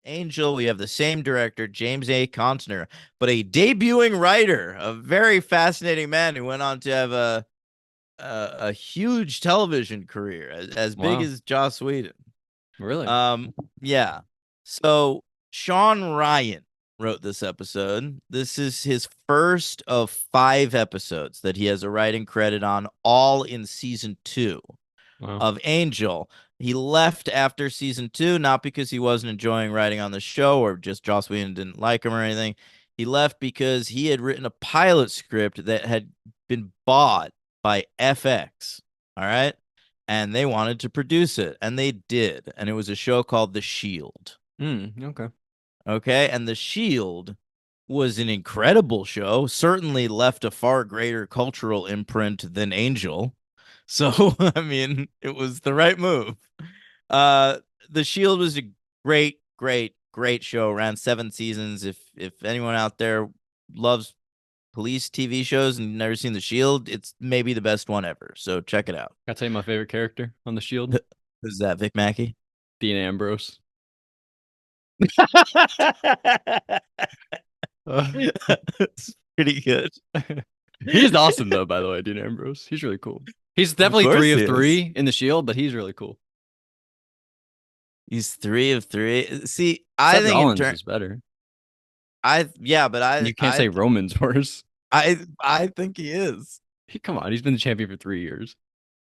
Angel, we have the same director, James A. Contner, but a debuting writer, a very fascinating man who went on to have a huge television career, as big Wow. as Joss Whedon. Really? Um, yeah. So Sean Ryan wrote this episode. This is his first of 5 episodes that he has a writing credit on, all in season 2 Wow. of Angel. He left after season 2, not because he wasn't enjoying writing on the show or just Joss Whedon didn't like him or anything. He left because he had written a pilot script that had been bought by FX. All right. And they wanted to produce it, and they did. And it was a show called The Shield. Okay. Okay. And The Shield was an incredible show, certainly left a far greater cultural imprint than Angel. So, I mean, it was the right move. Uh, The Shield was a great, great, great show. Ran 7 seasons. If anyone out there loves police TV shows and never seen The Shield, it's maybe the best one ever. So check it out. Gotta tell you my favorite character on the Shield, Who's that, Vic Mackey? Dean Ambrose. Uh, It's pretty good. he's awesome though, by the way, Dean Ambrose. He's really cool. He's Of definitely course three he of is. three in the Shield, but he's really cool. He's 3 of 3. See, I Seth think in Rollins turn, is better. I yeah, but And you can't say Roman's worse. I think he is. Come on, he's been the champion for 3 years.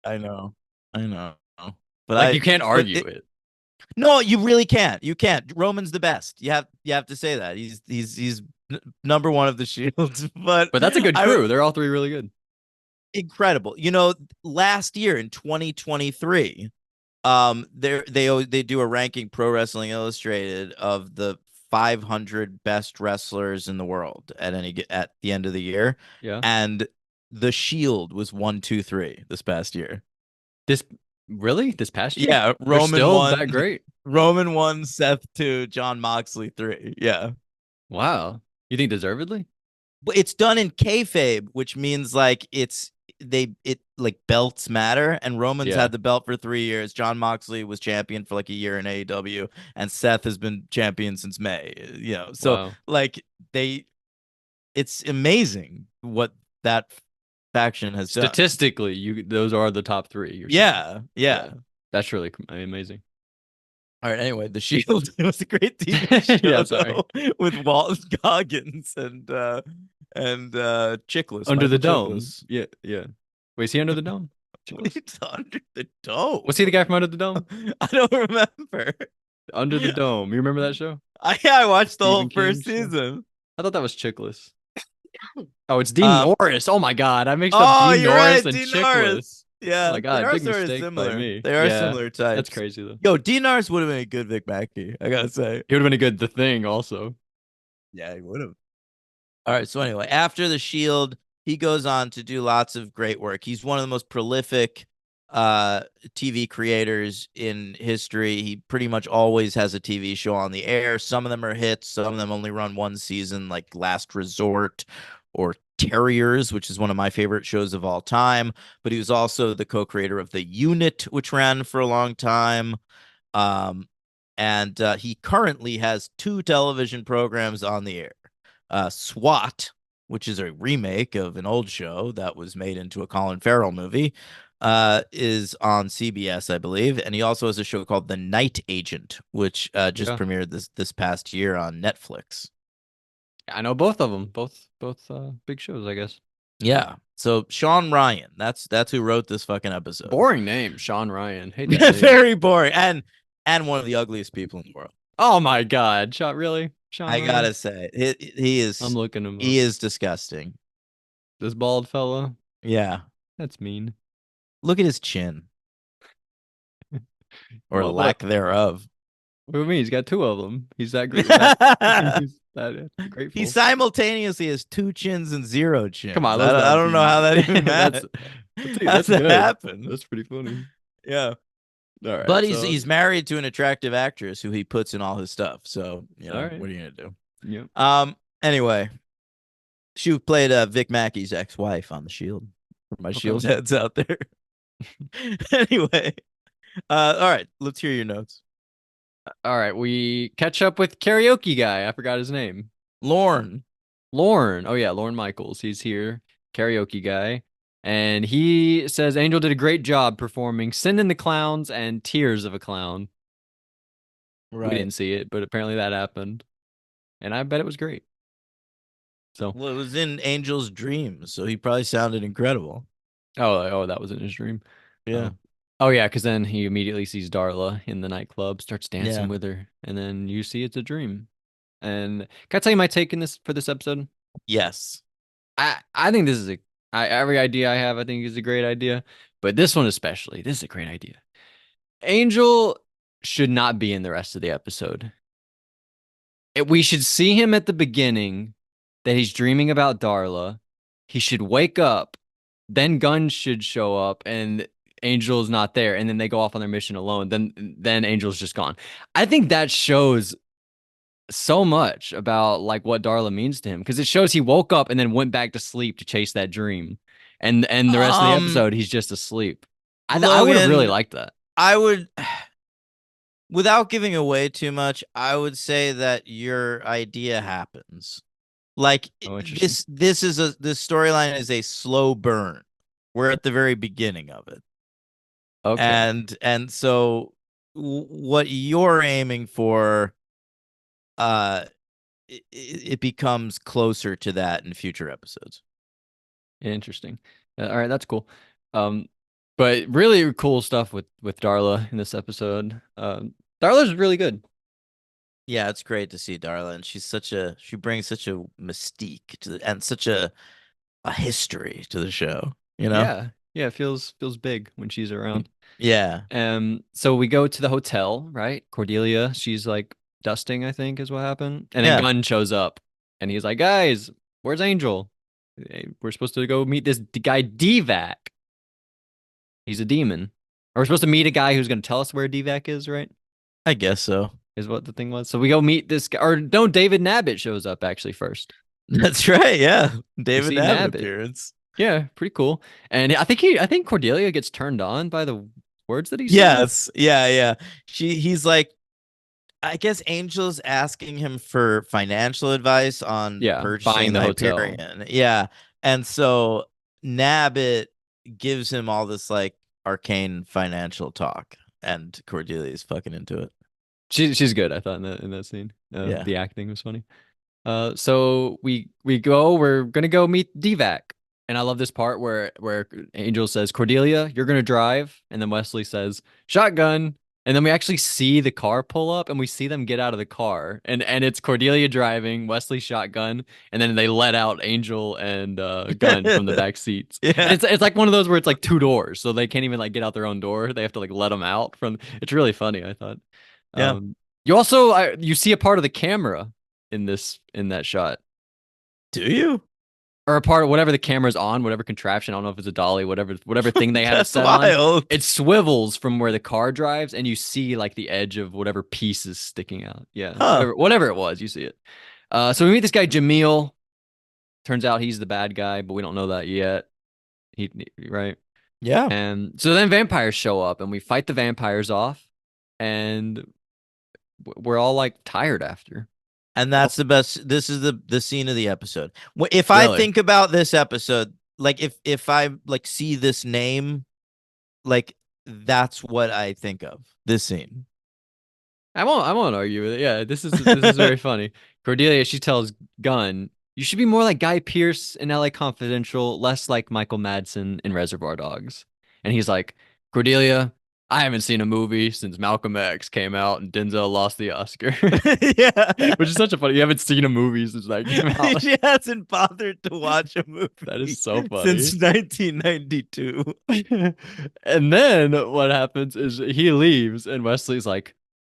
I know. I know. But Like you can't but argue it. no, you really can't. You can't. Roman's the best. You have to say that. He's number one of the shields. But But that's a good I crew. They're all three really good. incredible. Last year in 2023, they do a ranking Pro Wrestling Illustrated of the 500 best wrestlers in the world at the end of the year, Yeah. and the Shield was 1, 2, 3 this past year. This really this past year? Yeah, They're Roman still won. that great. Roman 1, Seth 2, John Moxley 3. Yeah. Wow. You think deservedly? But it's done in kayfabe, which means like it like belts matter. And Roman's Yeah. had the belt for 3 years. John Moxley was champion for like a year in AEW, and Seth has been champion since May. So Wow. like it's amazing what that faction has done. Statistically, you those are the top three, you're saying. Yeah, Yeah. yeah. That's really amazing. All right. Anyway, The Shield. It was a great TV Yeah, show sorry. though, with Walton Goggins and Chickless, Under the Michael Dome. Chiklis. Yeah, yeah. Wait, is he under the dome? Chiklis? It's under the dome. Was he the guy from Under the Dome? I don't remember. Under the Dome. You remember that show? I watched the Stephen whole King first show? season. I thought that was Chickless. Oh, it's Dean Um. Norris. Oh my God. I mixed up Oh, Dean you're Norris right, and Dean Chickless. Norris. Oh Yeah, my they God. are Big sort of mistake by similar. me. They are Yeah. similar That's types. crazy though. Yo, Dean Norris would have been a good Vic Mackey. I gotta say. He would have been a good The Thing also. Yeah, he would have. All right. So anyway, after the Shield, he goes on to do lots of great work. He's one of the most prolific TV creators in history. He pretty much always has a TV show on the air. Some of them are hits, some of them only run one season, like Last Resort or Terriers, which is one of my favorite shows of all time. But he was also the co-creator of The Unit, which ran for a long time. Um, and he currently has 2 television programs on the air. SWAT, which is a remake of an old show that was made into a Colin Farrell movie, is on CBS, I believe. And he also has a show called The Night Agent, which just Yeah. premiered this past year on Netflix. I know both of them. Both big shows, I guess. Yeah. So Sean Ryan, that's who wrote this fucking episode. Boring name, Sean Ryan. Hate that name. Very boring, and one of the ugliest people in the world. Oh my God. Shot really? Sean I Ryan? gotta say, he I'm is looking him up. he is disgusting. This bald fella? Yeah. That's mean. Look at his chin, or What? lack thereof. What do you mean? He's got two of them. He's that great. He's that He grateful. simultaneously has 2 chins and 0 chins. Come on, I let's don't, I not don't know be. how that even That's matters. How does that's that good. happen? That's pretty funny. Yeah. All But right, so he's married to an attractive actress who he puts in all his stuff. So, all right. what are you gonna do? Yep. Anyway, she played Vic Mackey's ex-wife on The Shield. For my Okay. Shield heads out there. Anyway, all right, let's hear your notes. All right, we catch up with karaoke guy. I forgot his name. Lorne. Lorne. Oh yeah, Lorne Michaels. He's here. Karaoke guy. And he says Angel did a great job performing Send in the Clowns and Tears of a Clown. We Right. didn't see it, but apparently that happened. And I bet it was great. So, Well, it was in Angel's dreams, so he probably sounded incredible. oh, that was in his dream. Yeah. Oh. Oh yeah, because then he immediately sees Darla in the nightclub, starts dancing Yeah. with her, and then you see it's a dream. And can I tell you my take in this for this episode? Yes. I think this is every idea I have I think is a great idea, but this one especially, this is a great idea. Angel should not be in the rest of the episode. We should see him at the beginning that he's dreaming about Darla. He should wake up, then Gunn should show up and Angel's not there, and then they go off on their mission alone. Then Angel's just gone. I think that shows so much about like what Darla means to him because it shows he woke up and then went back to sleep to chase that dream, and the rest of the Um, episode he's just asleep. I would have really Logan, liked that. I would, without giving away too much, I would say that your idea happens. Like Oh, interesting. this storyline is a slow burn. We're at the very beginning of it. Okay, And so what you're aiming for, uh it becomes closer to that in future episodes. interesting. All right, that's cool. Um, but really cool stuff with Darla in this episode. Darla's really good. Yeah, it's great to see Darla, and she brings such a mystique to and such a history to the show, you know? Yeah, yeah, it feels big when she's around. Yeah. So we go to the hotel, right? Cordelia, she's like dusting, I think is what happened. And then Yeah, Gunn shows up and he's like, guys, where's Angel? We're supposed to go meet this guy, Divac. He's a demon. Or we're supposed to meet a guy who's going to tell us where Divac is, right? I guess so. Is what the thing was. So we go meet this guy. Or no, David Nabbit shows up actually first. That's right. Yeah. We David see Abbott Nabbit. appearance. Yeah, pretty cool. And I think Cordelia gets turned on by the words that he said. Yes. Yeah, yeah. He's like, I guess Angel's asking him for financial advice on Yeah, buying purchasing the the hotel. Hyperion. Yeah. And so Nabbit gives him all this like arcane financial talk, and Cordelia's fucking into it. She's good, I thought in that scene. Yeah. The acting was funny. So we're gonna go meet Divac. And I love this part where Angel says, Cordelia, you're gonna drive, and then Wesley says, shotgun. And then we actually see the car pull up and we see them get out of the car. And it's Cordelia driving, Wesley shotgun, and then they let out Angel and Gunn from the back seats. And Yeah. it's like one of those where it's like two doors, so they can't even like get out their own door. They have to like let them out from it's really funny, I thought. Yeah. You also you see a part of the camera in that shot Do you? or a part of whatever the camera's on, whatever contraption. I don't know if it's a dolly, whatever thing they have it That's set on. wild. It swivels from where the car drives, and you see like the edge of whatever piece is sticking out. Yeah, Huh. whatever it was, you see it. So we meet this guy Jamil. Turns out he's the bad guy, but we don't know that yet. He right. Yeah. And so then vampires show up, and we fight the vampires off, and we're all like tired after. And that's the best. This is the scene of the episode. If I Really? think about this episode, like if I like see this name, like that's what I think of. This scene. I won't argue with it. Yeah, this is very funny. Cordelia, she tells Gunn, you should be more like Guy Pearce in LA Confidential, less like Michael Madsen in Reservoir Dogs. And he's like, Cordelia, I haven't seen a movie since Malcolm X came out and Denzel lost the Oscar. Yeah. Which is such a funny. You haven't seen a movie since that came out. She hasn't bothered to watch a That is movie so funny. since 1992. And then what happens is he leaves and Wesley's like,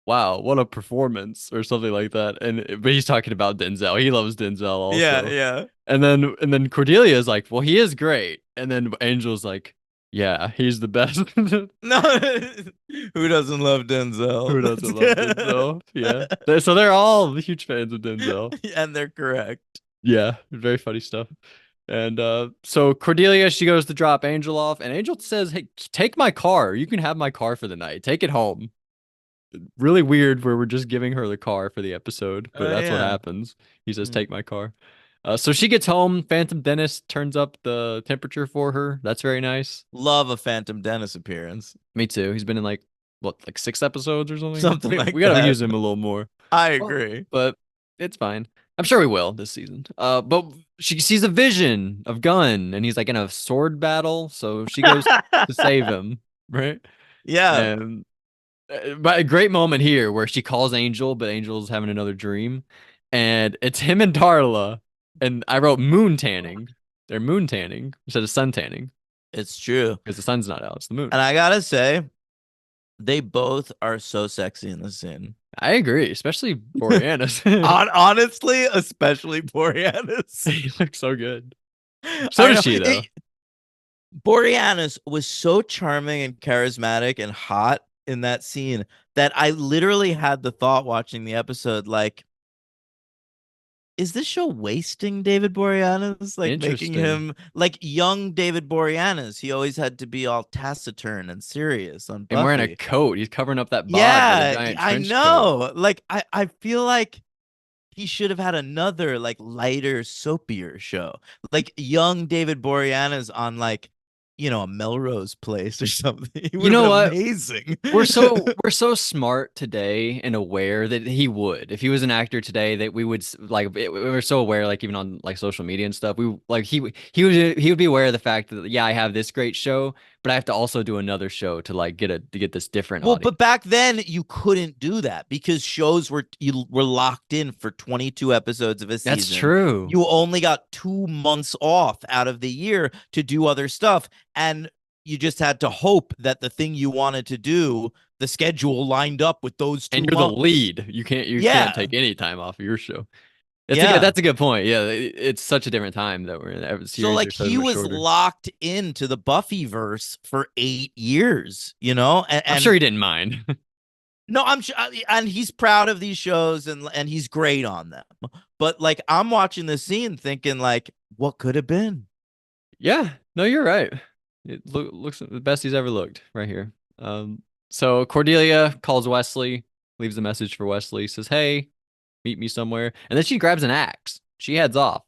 wow, what a performance or something like that. But he's talking about Denzel. He loves Denzel Yeah, also. yeah. And then Cordelia is like, well, he is great. And then Angel's like, yeah, he's the best. No, who doesn't love Who Denzel? doesn't love Denzel? Yeah. So they're all huge fans of Denzel. And they're correct. Yeah, very funny stuff. And so Cordelia, she goes to drop Angel off, and Angel says, hey, take my car. You can have my car for the night. Take it home. really weird where we're just giving her the car for the episode, but Oh that's what yeah. happens. He says, Mm. "Take my car." So she gets home. Phantom Dennis turns up the temperature for her. That's very nice. Love a Phantom Dennis appearance. Me too. He's been in like what, like 6 episodes or something. Something like We gotta that. use him a little more. I Well, agree. but it's fine. I'm sure we will this season. But she sees a vision of Gunn, and he's like in a sword battle. So she goes to save him, right? Yeah, And but a great moment here where she calls Angel, but Angel's having another dream, and it's him and Darla. And I wrote moon tanning. They're moon tanning instead of sun tanning it's true. because the sun's not out; it's the moon. And I gotta say, they both are so sexy in the scene. I agree, especially Boreanaz. Honestly, especially Boreanaz. He looks so good. So I does know. she, though. Boreanaz was so charming and charismatic and hot in that scene that I literally had the thought watching the episode, like, is this show wasting David Boreanaz? Like making Interesting. him like young David Boreanaz. He always had to be all taciturn and serious on And wearing a Buffy. coat. He's covering up that bod with a Yeah, giant I trench coat. know. Like I feel like he should have had another like lighter, soapier show. Like young David Boreanaz on like, a Melrose Place or something. He You would have know been what? amazing. We're so smart today and aware that he would. If he was an actor today, that we would we're so aware, like even on like social media and stuff. We like he would be aware of the fact that yeah, I have this great show, but I have to also do another show to like get this different Well, audience. but back then you couldn't do that because shows were locked in for 22 episodes of a That's season. true. You only got 2 months off out of the year to do other stuff, and you just had to hope that the thing you wanted to do, the schedule lined up with those And two you're the months. lead. You can't Yeah, take any time off of your show. yeah. That's a good point. Yeah, it's such a different time that we're in. Every So series like are so he much was shorter. locked into the Buffyverse for 8 years, and, I'm sure and he didn't mind. no, I'm sure, and he's proud of these shows and he's great on them. But like I'm watching the scene thinking like, what could have been? Yeah, no, you're right. It looks the best he's ever looked right here. So Cordelia calls Wesley, leaves a message for Wesley, says, "Hey, meet me somewhere," and then she grabs an axe. She heads off,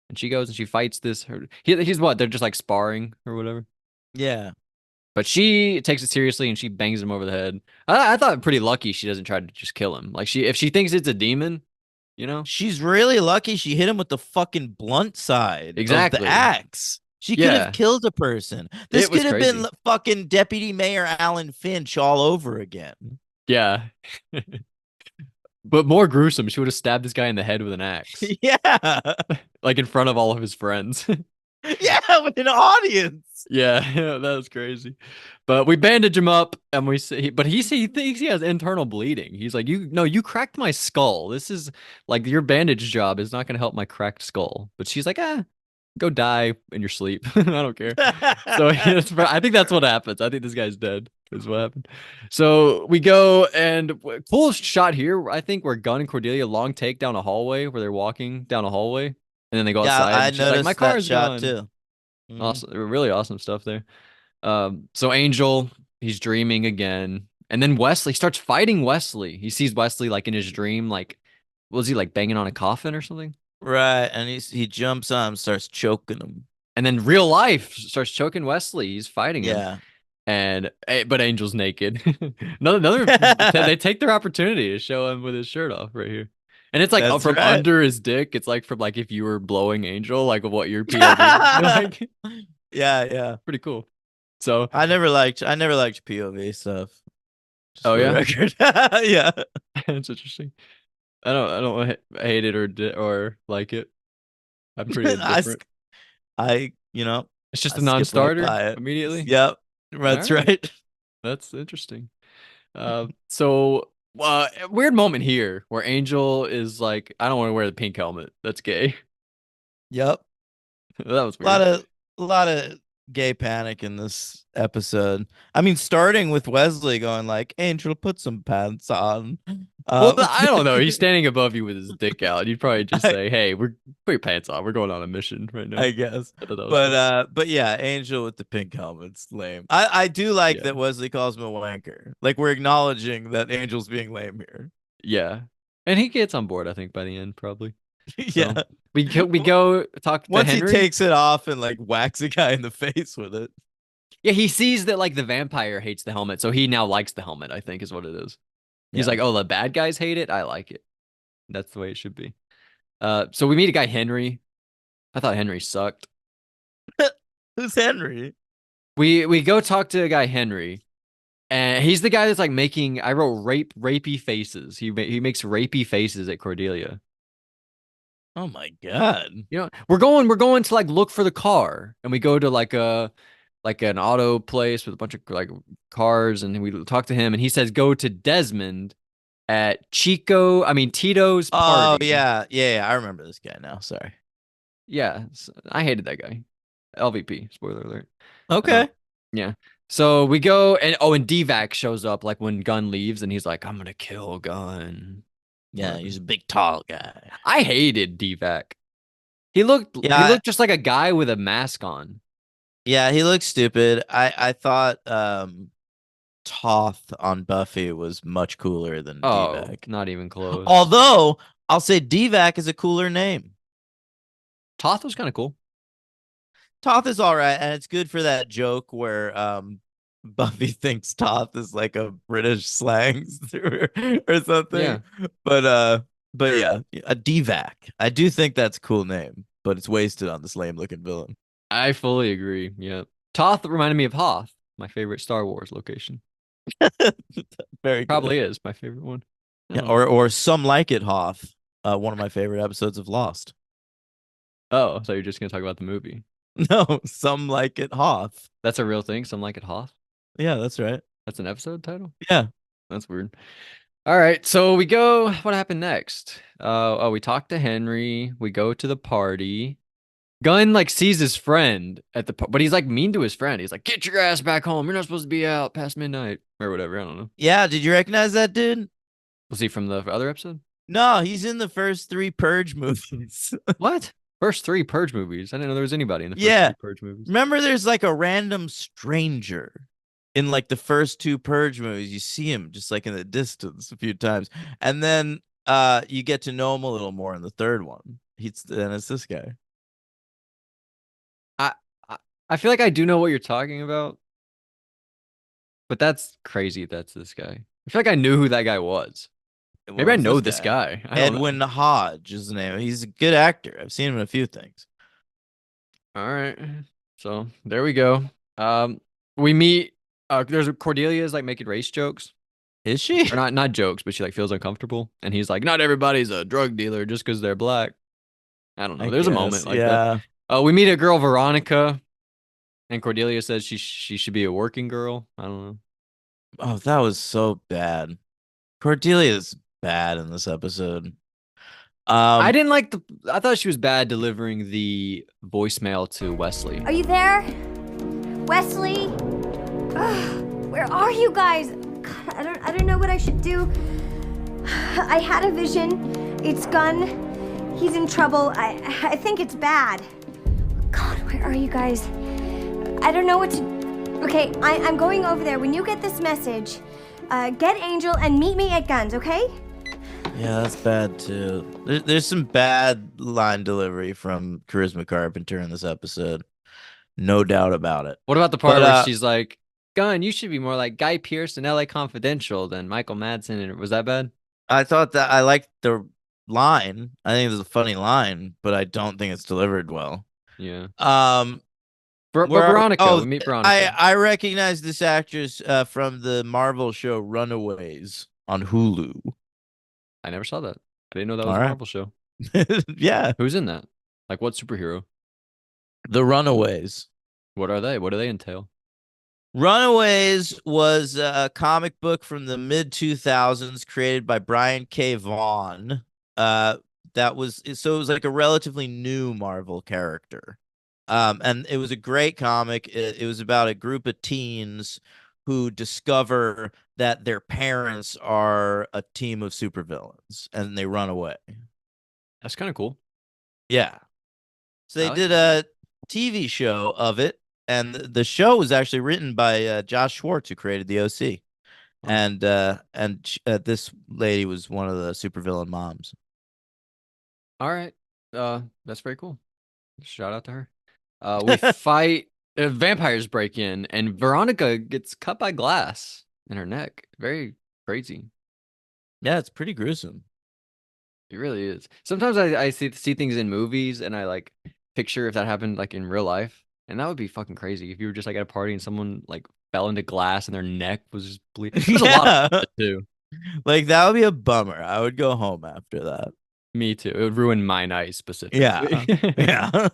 and she goes and she fights this. He's what? They're just like sparring or whatever. Yeah. But she takes it seriously and she bangs him over the head. I thought pretty lucky she doesn't try to just kill him. Like if she thinks it's a demon, you know? She's really lucky she hit him with the fucking blunt side of the Exactly. axe. She could have Yeah, killed a person. This it was could have been crazy. fucking Deputy Mayor Alan Finch all over again. Yeah. But more gruesome, she would have stabbed this guy in the head with an axe, Yeah. like in front of all of his friends. Yeah, with an audience. Yeah, yeah, that was crazy. But we bandage him up, and we say, but he thinks he has internal bleeding. He's like, "You no, you cracked my skull. This is like your bandage job is not going to help my cracked skull." But she's like, "Ah, go die in your sleep. I don't care." So I think that's what happens. I think this guy's dead. Is what happened. So we go and cool shot here. I think where Gunn and Cordelia long take down a hallway where they're walking down a hallway, and then they go Yeah, outside, I and she's like, "My noticed that car's shot gone." too. Mhm. Awesome, really awesome stuff there. So Angel, he's dreaming again, and then Wesley starts fighting Wesley. He sees Wesley like in his dream, like was he like banging on a coffin or something? Right, and he jumps on him, starts choking him. And then real life starts choking Wesley. He's fighting him, Yeah. and but Angel's naked. Another they take their opportunity to show him with his shirt off right here. And it's like That's from right. under his dick. It's like from like if you were blowing Angel, like what your POV would be like. Yeah, yeah. Pretty cool. So, I never liked POV stuff. Just oh for the yeah, record. Yeah. that's interesting. I don't hate it or like it. I'm pretty I indifferent. sk- I It's just I a skip right non-starter by it. immediately. Yep. All That's right, right. that's interesting. So weird moment here where Angel is like, I don't want to wear the pink helmet. That's gay. Yep. That was A lot weird. of a lot of gay panic in this episode. I mean, starting with Wesley going like, "Angel, put some pants on." Well, Um, I don't know. He's standing above you with his dick out. You'd probably just I, say, "Hey, we're put your pants on. We're going on a mission right now." I guess, I thought that was funny. but yeah, Angel with the pink helmet's lame. I do like Yeah, that Wesley calls him a wanker. Like we're acknowledging that Angel's being lame here. yeah, and he gets on board. I think by the end, probably. So Yeah. we go talk to Once he Henry. takes it off and like whacks a guy in the face with it. Yeah, he sees that like the vampire hates the helmet, so he now likes the helmet. I think is what it is. He's Yeah. like, "Oh, the bad guys hate it. I like it. That's the way it should be." So we meet a guy Henry. I thought Henry sucked. Who's Henry? We go talk to a guy Henry, and he's the guy that's like making. I wrote rapey faces. He makes rapey faces at Cordelia. Oh my God. You know, we're going to like look for the car, and we go to like an auto place with a bunch of like cars, and we talk to him, and he says go to Desmond at Tito's Oh party. yeah. Yeah, I remember this guy now. Sorry. Yeah, I hated that guy. LVP. Spoiler alert. Uh, Okay. yeah. So we go and Divac shows up like when Gunn leaves and he's like, I'm gonna kill Gunn. Yeah, Whatever. he's a big tall guy. I hated Divac. He looked Yeah, just like a guy with a mask on. yeah, he looks stupid. I thought Toth on Buffy was much cooler than Oh, Divac. not even close. Although I'll say Divac is a cooler name. Toth was kind of cool. Toth is all right, and it's good for that joke where Buffy thinks Toth is like a British slang or something. Yeah, But uh but yeah, a Divac. I do think that's a cool name, but it's wasted on this lame looking villain. I fully agree. Yeah. Toth reminded me of Hoth, my favorite Star Wars location. Very good. Probably is my favorite one. I Yeah, don't know. or Some Like It Hoth, one of my favorite episodes of Lost. Oh, so you're just gonna talk about the movie. No, Some Like It Hoth. That's a real thing. Some like it Hoth. Yeah, that's right. That's an episode title. Yeah. That's weird. All right, so we go. What happened next? We talk to Henry. We go to the party. Gunn like sees his friend at but he's like mean to his friend. He's like, "Get your ass back home. You're not supposed to be out past midnight or whatever." I don't know. Yeah, did you recognize that dude? Was he from the other episode? No, he's in the first three Purge movies. What? First three Purge movies. I didn't know there was anybody in the first Yeah. three Purge movies. Remember there's like a random stranger in like the first two Purge movies. You see him just like in the distance a few times. And then you get to know him a little more in the third one. Then it's this guy. I, I I feel like I do know what you're talking about, but that's crazy. That's this guy. I feel like I knew who that guy was. Maybe Well, I it's know this this guy. guy. I don't know. Edwin Hodge is the name. He's a good actor. I've seen him in a few things. All right. So there we go. Um, we meet. There's Cordelia's like making race jokes, Is she? or not jokes, but she like feels uncomfortable, and he's like, "Not everybody's a drug dealer just because they're black." I don't know. I There's a moment guess. like that. Yeah. We meet a girl, Veronica, and Cordelia says she should be a working girl. I don't know. Oh, that was so bad. Cordelia's bad in this episode. I Um, didn't like the. I thought she was bad delivering the voicemail to Wesley. Are you there? Wesley? Ugh, where are you guys? God, I don't know what I should do. I had a vision. It's Gunn. He's in trouble. I think it's bad. God, where are you guys? I don't know what to. Okay, I'm going over there. When you get this message, get Angel and meet me at Gunn's, okay? yeah, that's bad too. There's some bad line delivery from Charisma Carpenter in this episode. No doubt about it. What about the part But where she's like, "Gunn, you should be more like Guy Pearce in L.A. Confidential than Michael Madsen." And was that bad? I thought that I liked the line. I think it's a funny line, but I don't think it's delivered well. Yeah. Um, But where are we? Veronica, we meet Veronica. I recognize this actress from the Marvel show Runaways on Hulu. I never saw that. I didn't know that was All a right. Marvel show. Yeah, Who's in that? Like, what superhero? The Runaways. What are they? What do they entail? Runaways was a comic book from the mid 2000s created by Brian K. Vaughan. That was so it was like a relatively new Marvel character. And it was a great comic. It was about a group of teens who discover that their parents are a team of supervillains and they run away. That's kind of cool. Yeah. So I they like did a TV show of it, and the show was actually written by Josh Schwartz, who created the OC. Oh. This lady was one of the supervillain moms. All right. That's very cool. Shout out to her. We fight. Vampires break in, and Veronica gets cut by glass in her neck. Very crazy. Yeah, it's pretty gruesome. It really is. Sometimes I see things in movies, and I like picture if that happened like in real life, and that would be fucking crazy if you were just like at a party and someone like fell into glass and their neck was just bleeding. There's a lot of Yeah. that too. Like that would be a bummer. I would go home after that. Me too. It would ruin my night Yeah. specifically. Yeah.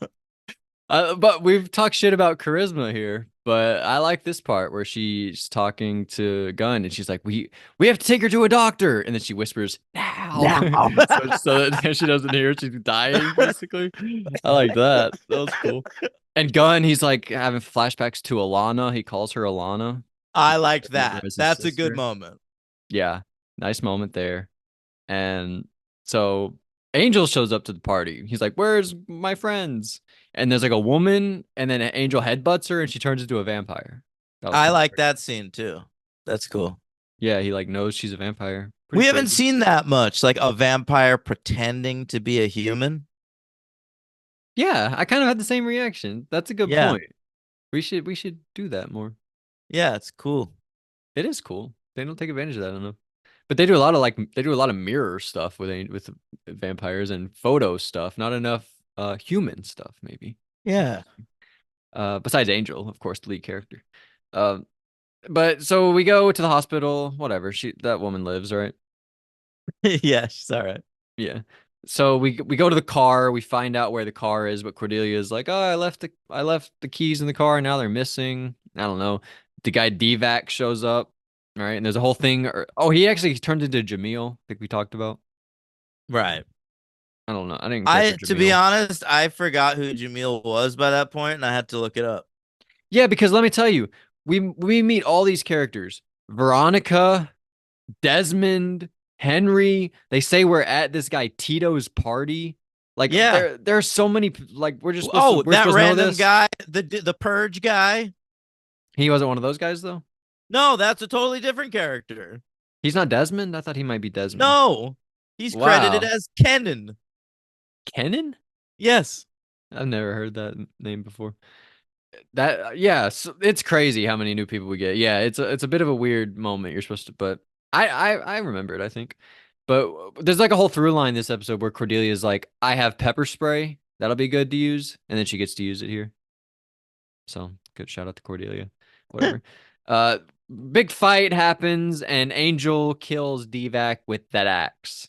But we've talked shit about charisma here. But I like this part where she's talking to Gunn and she's like, "We have to take her to a doctor," and then she whispers, "Now," Now. so that she doesn't hear she's dying. Basically, I like that. That was cool. And Gunn, he's like having flashbacks to Alana. He calls her Alana. I liked Remember that. as his That's a good sister. moment. Yeah, nice moment there. And so Angel shows up to the party. He's like, "Where's my friends?" And there's like a woman, and then Angel headbutts her, and she turns into a vampire. That was I kind of like crazy. that scene too. That's cool. Yeah, he like knows she's a vampire. We Pretty haven't crazy. seen that much, like a vampire pretending to be a human. Yeah, I kind of had the same reaction. That's a good Yeah. point. We should do that more. Yeah, it's cool. It is cool. They don't take advantage of that enough. But they do a lot of mirror stuff with vampires and photo stuff. Not enough human stuff maybe. Yeah. Besides Angel, of course, the lead character. Um, but so we go to the hospital. Whatever. That woman lives, right? Yeah, she's all right. Yeah. So we go to the car. We find out where the car is, but Cordelia is like, "Oh, I left the keys in the car. And now they're missing." I don't know. The guy Divac shows up, right? And there's a whole thing. Oh, he actually turned into Jamil. I think we talked about. Right. I don't know. I didn't care for To be Jamil. honest, I forgot who Jamil was by that point, and I had to look it up. Yeah, because let me tell you, we meet all these characters: Veronica, Desmond, Henry. They say we're at this guy Tito's party. Like Yeah. there are so many. Like we're That supposed to know random this. guy, the purge guy. He wasn't one of those guys though. No, that's a totally different character. He's not Desmond. I thought he might be Desmond. No, he's credited Wow, as Kenan. Kenan. Yes. I've never heard that name before. That yeah, so it's crazy how many new people we get. Yeah, it's a bit of a weird moment. You're supposed to, but I remember it. I think, but there's like a whole through line this episode where Cordelia is like, "I have pepper spray. That'll be good to use," and then she gets to use it here. So good shout out to Cordelia. Whatever. uh, Big fight happens, and Angel kills Divac with that axe.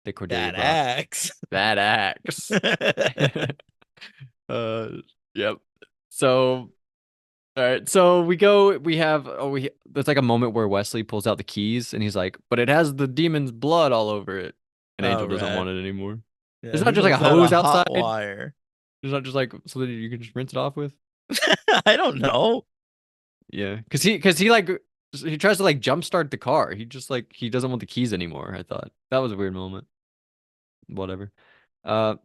That Cordelia That brought. axe. That axe. uh, yep. So, all right. So we have, there's like a moment where Wesley pulls out the keys and he's like, "But it has the demon's blood all over it." And Angel doesn't right. want it anymore. Yeah, There's he not just like a wants that hose hot outside. wire. There's not just like so that you can just rinse it off with. I don't know. Yeah. Cause he like, he tries to like jumpstart the car. He just like, he doesn't want the keys anymore. I thought that was a weird moment. Whatever. Uh,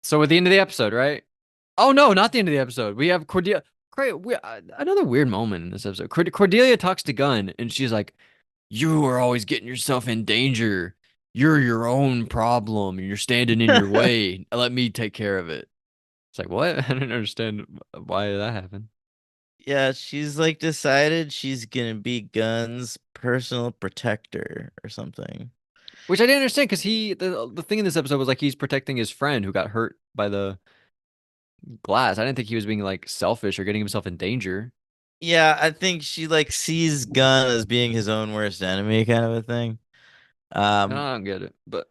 so at the end of the episode, right? Oh no, not the end of the episode. We have Cordelia. Another weird moment in this episode. Cordelia talks to Gunn, and she's like, "You are always getting yourself in danger. You're your own problem, and you're standing in your way. Let me take care of it." It's like, what? I don't understand why that happened. Yeah, she's like decided she's gonna be Gunn's personal protector or something. Which I didn't understand because the thing in this episode was like he's protecting his friend who got hurt by the glass. I didn't think he was being like selfish or getting himself in danger. Yeah, I think she like sees Gunn as being his own worst enemy, kind of a thing. I don't get it, but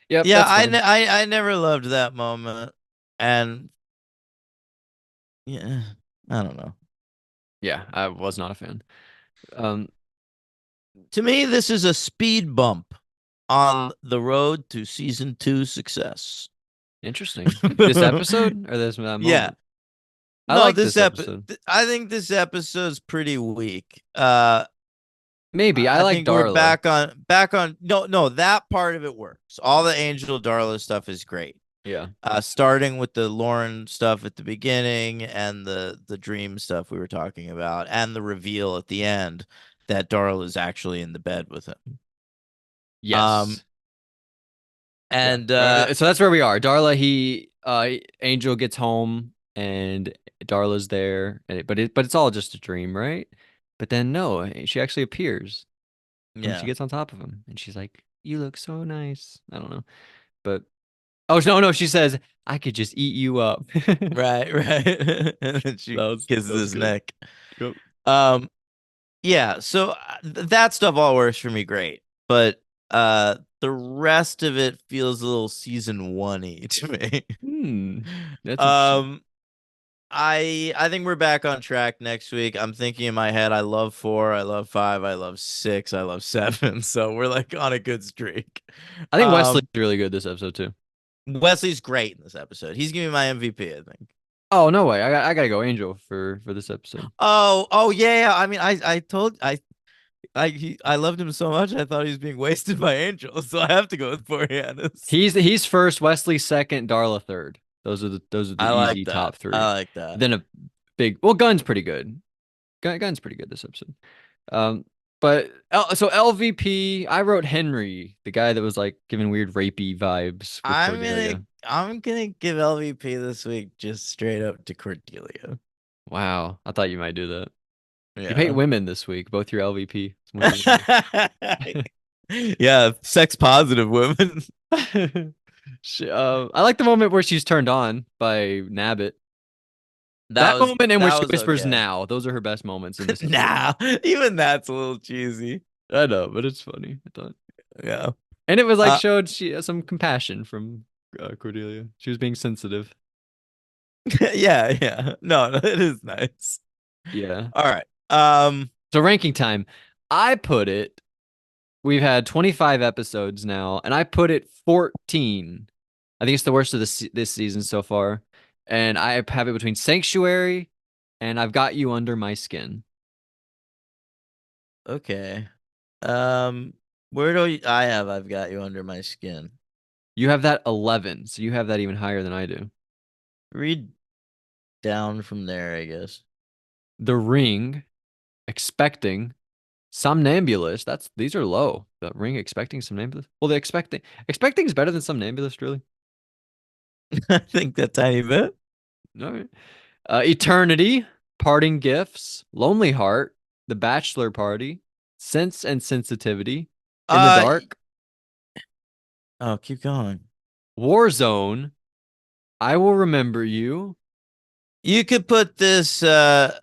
yep, Yeah, that's fine. I never loved that moment, and yeah, I don't know. Yeah, I was not a fan. Um, To me, this is a speed bump on the road to season 2 success. Interesting. This episode or this moment? Yeah, I No, like this this episode. I think this episode's pretty weak. Maybe I I like think we're Darla. back on no, that part of it works. All the Angel Darla stuff is great. Yeah. Starting with the Lauren stuff at the beginning and the dream stuff we were talking about, and the reveal at the end that Darla is actually in the bed with him. Um Yes. Yeah. and So that's where we are. Darla, Angel gets home and Darla's there, but it's all just a dream, right? But then no, she actually appears when she yeah. gets on top of him, and she's like, "You look so nice." I don't know, but oh no, she says, "I could just eat you up." Right, right. And then she kisses that was his good. neck. Yep. Um Yeah, so that stuff all works for me great, but the rest of it feels a little season one-y to me. Hmm. That's interesting. Um, I think we're back on track next week. I'm thinking in my head, I love 4, I love 5, I love 6, I love 7. So we're like on a good streak. I think Wesley's really good this episode too. Wesley's great in this episode. He's giving me my MVP, I think. Oh no way! I gotta go Angel for this episode. Oh yeah. I mean, I loved him so much. I thought he was being wasted by Angel, so I have to go with Boreanaz. He's first, Wesley second, Darla third. Those are the I like easy that. top three. I like that. Then a big Gun's pretty good. Gun's pretty good this episode. But so LVP, I wrote Henry, the guy that was like giving weird rapey vibes with Cordelia. I'm gonna give LVP this week just straight up to Cordelia. Wow, I thought you might do that. You hate Yeah. women this week, both your LVP. Yeah, sex positive women. I like the moment where she's turned on by Nabbit. That moment in which she whispers okay. now. Those are her best moments in this episode. Nah, even that's a little cheesy. I know, but it's funny. I thought. Yeah. And it was like showed she has some compassion from Cordelia. She was being sensitive. Yeah. No, it is nice. Yeah. All right. So ranking time. I put it. We've had 25 episodes now, and I put it 14. I think it's the worst of this season so far. And I have it between Sanctuary and I've Got You Under My Skin. Okay. Where do I have I've Got You Under My Skin? You have that 11, so you have that even higher than I do. Read down from there, I guess. The Ring, Expecting, Somnambulist. These are low. The Ring, Expecting, Somnambulist. Well, the Expecting is better than Somnambulist, really. I think that tiny bit. All right. Eternity, Parting Gifts, Lonely Heart, The Bachelor Party, Sense and Sensitivity, In the Dark. Oh, keep going. Warzone, I Will Remember You. You could put this what's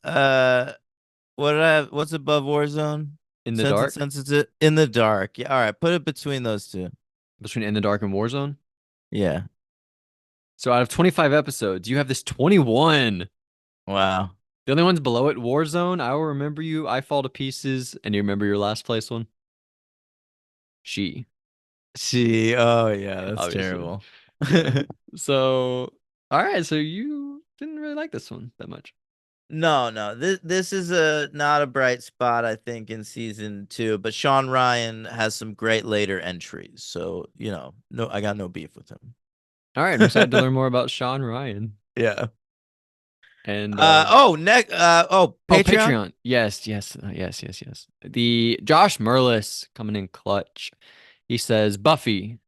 above Warzone? In the Dark. Sensitive In the Dark. Yeah, all right. Put it between those two. Between In the Dark and Warzone. Yeah. So out of 25 episodes, you have this 21. Wow. The only ones below it, Warzone, I Will Remember You, I Fall to Pieces, and you remember your last place one? She. Oh yeah, that's Obviously. terrible. Yeah. So, all right, so you didn't really like this one that much. No. This is not a bright spot, I think, in season 2, but Sean Ryan has some great later entries. So, no, I got no beef with him. All right, I'm excited to learn more about Sean Ryan. Yeah. And Patreon. Patreon. Yes. The Josh Merlis coming in clutch. He says, Buffy,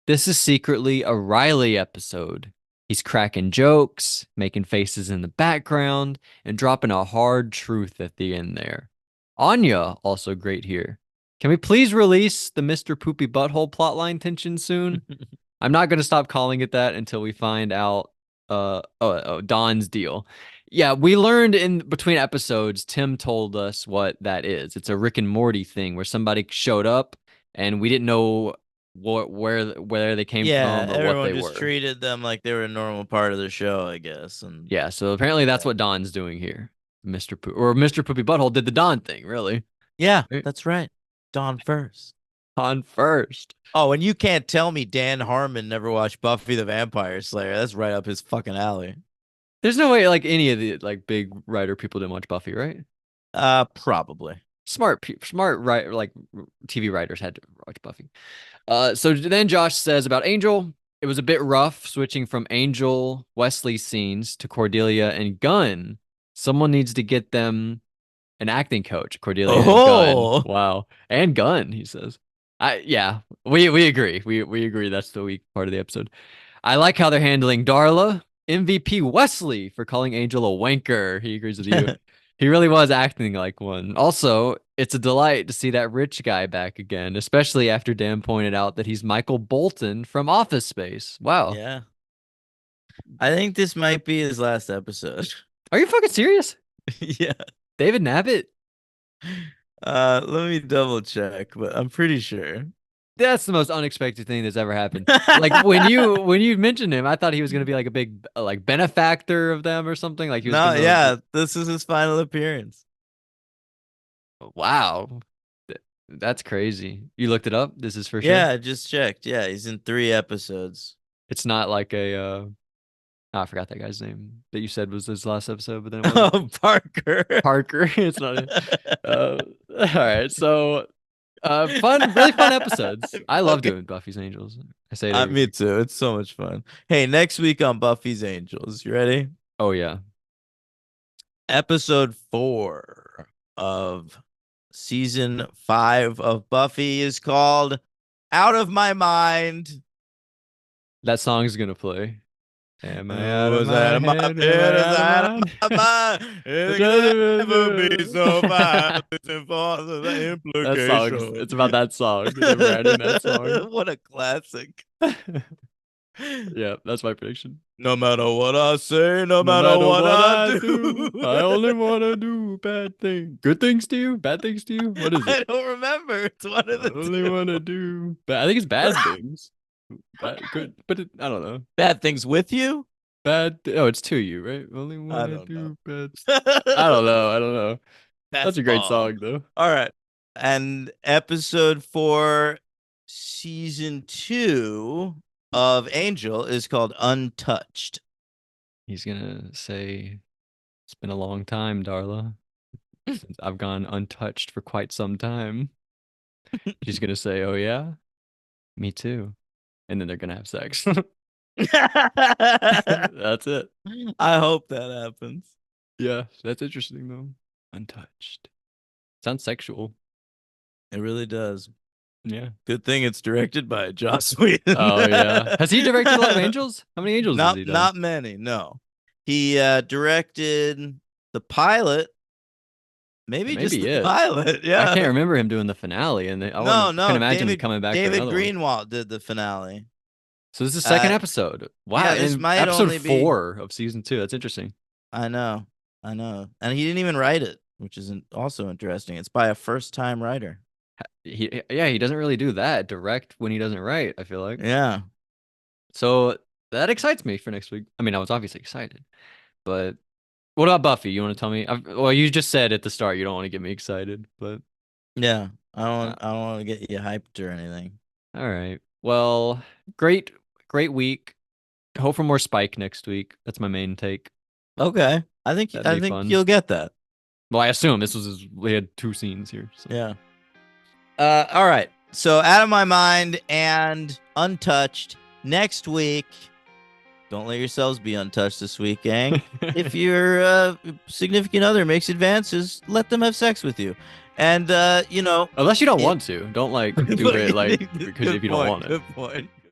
this is secretly a Riley episode. He's cracking jokes, making faces in the background, and dropping a hard truth at the end there. Anya, also great here. Can we please release the Mr. Poopy Butthole plotline tension soon? I'm not going to stop calling it that until we find out Don's deal. Yeah, we learned in between episodes, Tim told us what that is. It's a Rick and Morty thing where somebody showed up and we didn't know where they came from or what they just were. Treated them like they were a normal part of the show, I guess. And yeah, so apparently that's what Don's doing here. Mr. Poopy Butthole did the Don thing, really. Yeah, that's right. Don first. Don first. Oh, and you can't tell me Dan Harmon never watched Buffy the Vampire Slayer. That's right up his fucking alley. There's no way like any of the like big writer people didn't watch Buffy, right? Probably. Smart TV writers had to watch Buffy. So then Josh says about Angel, it was a bit rough switching from Angel Wesley scenes to Cordelia and Gunn. Someone needs to get them an acting coach, Cordelia and Gunn. Oh, Wow. And Gunn, he says. Yeah, we agree. We agree that's the weak part of the episode. I like how they're handling Darla. MVP Wesley for calling Angel a wanker. He agrees with you. He really was acting like one. Also, it's a delight to see that rich guy back again, especially after Dan pointed out that he's Michael Bolton from Office Space. Wow. yeah. I think this might be his last episode. Are you fucking serious? Yeah. David Nabbit? Let me double check, but I'm pretty sure. That's the most unexpected thing that's ever happened. Like when you mentioned him, I thought he was gonna be like a big like benefactor of them or something. Like he was No, gonna, yeah, this is his final appearance. wow. That's crazy. You looked it up? This is for sure. Yeah, I just checked. Yeah, he's in 3 episodes. It's not like a oh, I forgot that guy's name that you said was his last episode, but then it wasn't. Oh, Parker. Parker. It's not it. All right. So really fun episodes. I love doing Buffy's Angels. I say it every Me week. too. It's so much fun. Hey, next week on Buffy's Angels, you ready? Oh yeah. Episode 4 of season 5 of Buffy is called Out of My Mind. That song's gonna play. Am I Oh, out of was my out of my head? head, Am is I out out of of my mind. It can never be so fine. Listen for the That song. implication. It's about that song. Them writing that song. What a classic. Yeah, that's my prediction. No matter what I say, no No matter what I do. I only wanna do bad things. Good things to you? Bad things to you? What is I it? don't remember. It's one of I the only two. wanna do bad. I think it's bad things. Bad, good, but I don't know. Bad things with you? Oh, it's to you, right? Only wanna don't do know. bad. I don't know. I don't know. That's a great Paul. song, though. All right. And episode 4, season 2 of Angel is called Untouched. He's gonna say, "It's been a long time, Darla. Since I've gone untouched for quite some time." She's gonna say, "Oh yeah, me too," and then they're gonna have sex. That's it. I hope that happens. Yeah, that's interesting though. Untouched. Sounds sexual. It really does. Yeah. Good thing it's directed by Joss Whedon. Oh yeah. Has he directed a lot of Angels? How many Angels has he done? Not many, no. He directed the pilot. Maybe just the pilot. Yeah. I can't remember him doing the finale, and I No. can't imagine him coming back. David for another one. Greenwald did the finale. So this is the second episode. Wow, yeah, this and might episode only be- 4 of season 2. That's interesting. I know, and he didn't even write it, which is also interesting. It's by a first-time writer. He doesn't really do that direct when he doesn't write, I feel like. Yeah. So that excites me for next week. I mean, I was obviously excited, but what about Buffy? You want to tell me? Well, you just said at the start you don't want to get me excited, but Yeah, I don't want to get you hyped or anything. all right. Well, great week. Hope for more Spike next week. That's my main take. Okay, I think That'd be fun. you'll get that. Well, I assume we had 2 scenes here. So. Yeah. All right. So Out of My Mind and Untouched next week. Don't let yourselves be untouched this week, gang. If your significant other makes advances, let them have sex with you. And unless you don't want to, don't like do it like because if you don't want it. Good point.